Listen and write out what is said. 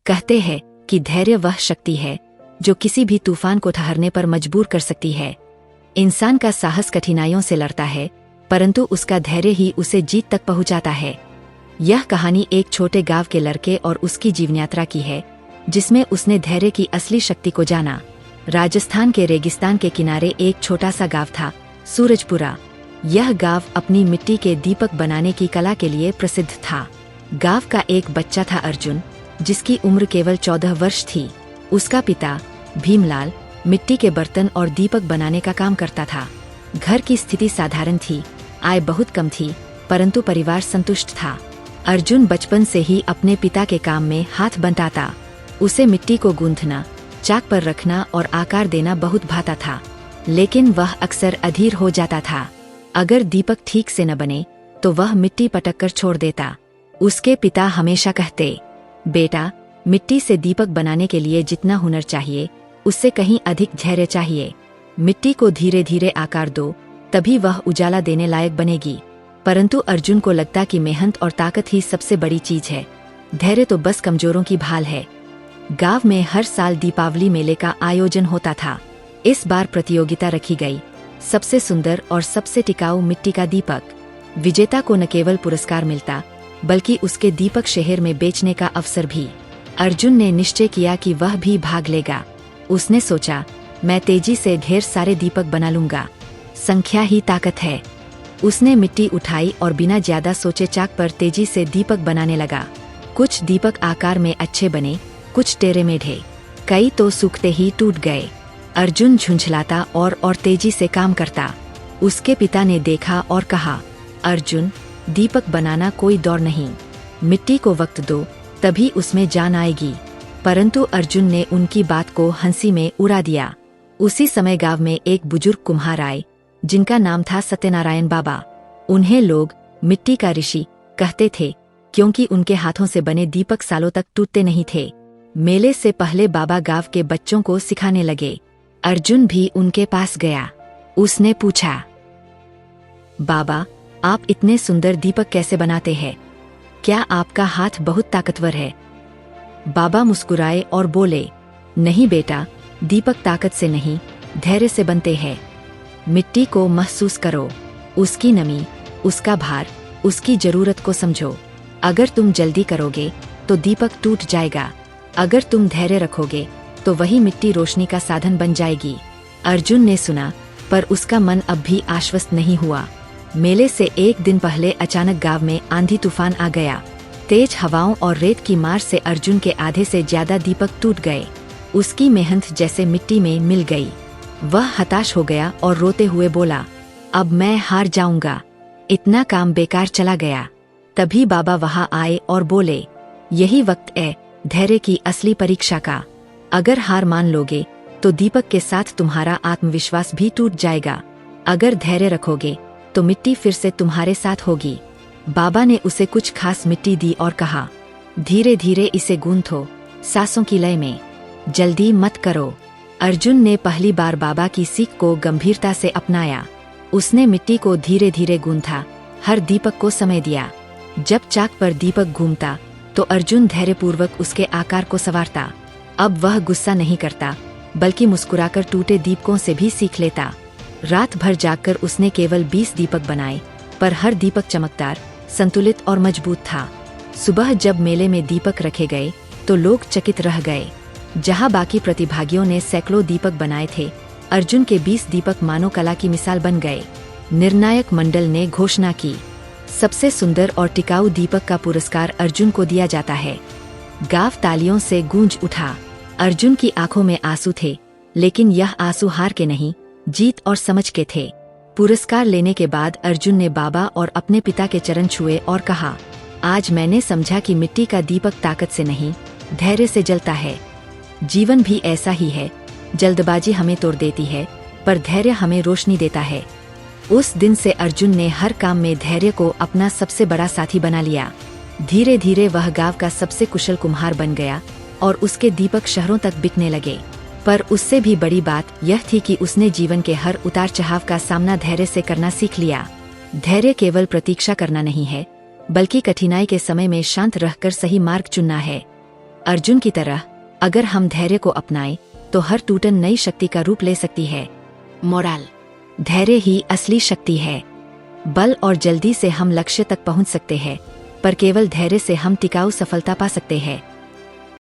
कहते हैं कि धैर्य वह शक्ति है जो किसी भी तूफान को ठहरने पर मजबूर कर सकती है। इंसान का साहस कठिनाइयों से लड़ता है, परंतु उसका धैर्य ही उसे जीत तक पहुंचाता है। यह कहानी एक छोटे गांव के लड़के और उसकी जीवन यात्रा की है, जिसमें उसने धैर्य की असली शक्ति को जाना। राजस्थान के रेगिस्तान के किनारे एक छोटा सा गांव था, सूरजपुरा। यह गांव अपनी मिट्टी के दीपक बनाने की कला के लिए प्रसिद्ध था। गांव का एक बच्चा था अर्जुन, जिसकी उम्र केवल 14 वर्ष थी। उसका पिता भीमलाल मिट्टी के बर्तन और दीपक बनाने का काम करता था। घर की स्थिति साधारण थी, आय बहुत कम थी, परंतु परिवार संतुष्ट था। अर्जुन बचपन से ही अपने पिता के काम में हाथ बंटाता। उसे मिट्टी को गूंथना, चाक पर रखना और आकार देना बहुत भाता था, लेकिन वह अक्सर अधीर हो जाता था। अगर दीपक ठीक से न बने तो वह मिट्टी पटक कर छोड़ देता। उसके पिता हमेशा कहते, बेटा, मिट्टी से दीपक बनाने के लिए जितना हुनर चाहिए, उससे कहीं अधिक धैर्य चाहिए। मिट्टी को धीरे धीरे आकार दो, तभी वह उजाला देने लायक बनेगी। परंतु अर्जुन को लगता कि मेहनत और ताकत ही सबसे बड़ी चीज है, धैर्य तो बस कमजोरों की भाल है। गांव में हर साल दीपावली मेले का आयोजन होता था। इस बार प्रतियोगिता रखी गई, सबसे सुंदर और सबसे टिकाऊ मिट्टी का दीपक। विजेता को न केवल पुरस्कार मिलता, बल्कि उसके दीपक शहर में बेचने का अवसर भी। अर्जुन ने निश्चय किया कि वह भी भाग लेगा। उसने सोचा, मैं तेजी से ढेर सारे दीपक बना लूंगा, संख्या ही ताकत है। उसने मिट्टी उठाई और बिना ज्यादा सोचे चाक पर तेजी से दीपक बनाने लगा। कुछ दीपक आकार में अच्छे बने, कुछ टेढ़े मेढ़े, कई तो सूखते ही टूट गए। अर्जुन झुंझलाता और तेजी से काम करता। उसके पिता ने देखा और कहा, अर्जुन, दीपक बनाना कोई दौड़ नहीं, मिट्टी को वक्त दो, तभी उसमें जान आएगी। परंतु अर्जुन ने उनकी बात को हंसी में उड़ा दिया। उसी समय गांव में एक बुजुर्ग कुम्हार आए, जिनका नाम था सत्यनारायण बाबा। उन्हें लोग मिट्टी का ऋषि कहते थे, क्योंकि उनके हाथों से बने दीपक सालों तक टूटते नहीं थे। मेले से पहले बाबा गांव के बच्चों को सिखाने लगे। अर्जुन भी उनके पास गया। उसने पूछा, बाबा, आप इतने सुंदर दीपक कैसे बनाते हैं? क्या आपका हाथ बहुत ताकतवर है? बाबा मुस्कुराए और बोले, नहीं बेटा, दीपक ताकत से नहीं, धैर्य से बनते हैं। मिट्टी को महसूस करो, उसकी नमी, उसका भार, उसकी जरूरत को समझो। अगर तुम जल्दी करोगे तो दीपक टूट जाएगा, अगर तुम धैर्य रखोगे तो वही मिट्टी रोशनी का साधन बन जाएगी। अर्जुन ने सुना, पर उसका मन अब भी आश्वस्त नहीं हुआ। मेले से एक दिन पहले अचानक गांव में आंधी तूफान आ गया। तेज हवाओं और रेत की मार से अर्जुन के आधे से ज्यादा दीपक टूट गए। उसकी मेहनत जैसे मिट्टी में मिल गई। वह हताश हो गया और रोते हुए बोला, अब मैं हार जाऊंगा, इतना काम बेकार चला गया। तभी बाबा वहां आए और बोले, यही वक्त है धैर्य की असली परीक्षा का। अगर हार मान लोगे तो दीपक के साथ तुम्हारा आत्मविश्वास भी टूट जाएगा। अगर धैर्य रखोगे तो मिट्टी फिर से तुम्हारे साथ होगी। बाबा ने उसे कुछ खास मिट्टी दी और कहा, धीरे धीरे इसे गूंथो, सांसों की लय में, जल्दी मत करो। अर्जुन ने पहली बार बाबा की सीख को गंभीरता से अपनाया। उसने मिट्टी को धीरे धीरे गूंथा, हर दीपक को समय दिया। जब चाक पर दीपक घूमता तो अर्जुन धैर्यपूर्वक उसके आकार को संवारता। अब वह गुस्सा नहीं करता, बल्कि मुस्कुराकर टूटे दीपकों से भी सीख लेता। रात भर जागकर उसने केवल 20 दीपक बनाए, पर हर दीपक चमकदार, संतुलित और मजबूत था। सुबह जब मेले में दीपक रखे गए तो लोग चकित रह गए। जहां बाकी प्रतिभागियों ने सैकड़ों दीपक बनाए थे, अर्जुन के 20 दीपक मानव कला की मिसाल बन गए। निर्णायक मंडल ने घोषणा की, सबसे सुंदर और टिकाऊ दीपक का पुरस्कार अर्जुन को दिया जाता है। गांव तालियों से गूंज उठा। अर्जुन की आंखों में आंसू थे, लेकिन यह आंसू हार के नहीं, जीत और समझ के थे। पुरस्कार लेने के बाद अर्जुन ने बाबा और अपने पिता के चरण छुए और कहा, आज मैंने समझा कि मिट्टी का दीपक ताकत से नहीं, धैर्य से जलता है। जीवन भी ऐसा ही है, जल्दबाजी हमें तोड़ देती है, पर धैर्य हमें रोशनी देता है। उस दिन से अर्जुन ने हर काम में धैर्य को अपना सबसे बड़ा साथी बना लिया। धीरे धीरे वह गांव का सबसे कुशल कुम्हार बन गया और उसके दीपक शहरों तक बिकने लगे। पर उससे भी बड़ी बात यह थी कि उसने जीवन के हर उतार चढ़ाव का सामना धैर्य से करना सीख लिया। धैर्य केवल प्रतीक्षा करना नहीं है, बल्कि कठिनाई के समय में शांत रहकर सही मार्ग चुनना है। अर्जुन की तरह अगर हम धैर्य को अपनाएं तो हर टूटन नई शक्ति का रूप ले सकती है। मोरल: धैर्य ही असली शक्ति है। बल और जल्दी से हम लक्ष्य तक पहुंच सकते हैं, पर केवल धैर्य से हम टिकाऊ सफलता पा सकते हैं।